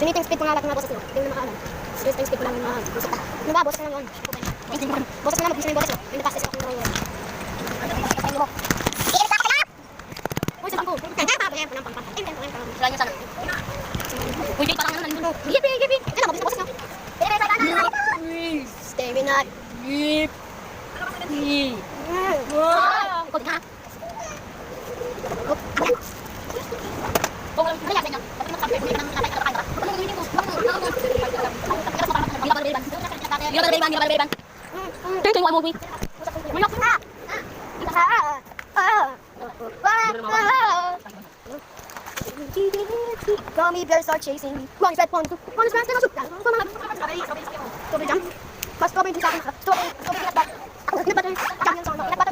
Tiniting speed ko nga lahat ng mga boses nyo. Hindi mo na makaalam. Tiniting speed ko lang yung mga musik. Ano ba? Boses ka lang yun. Boses ka lang, mag-bisa na yung boses nyo. Yung the fastest ako ng mga yun. Uy, sa bangko. Sila nyo sana. Uy, big pa lang ano. Yipi, yipi. Kailan, mabilis na boses nyo. Stamina. Yip. Ikot ka. Gummy bears are chasing me. One is red, one is red, then I'll shoot down. Strawberry jump. Strawberry sa akin. Strawberry peanut butter. Ako sa peanut butter. Champions on the peanut butter.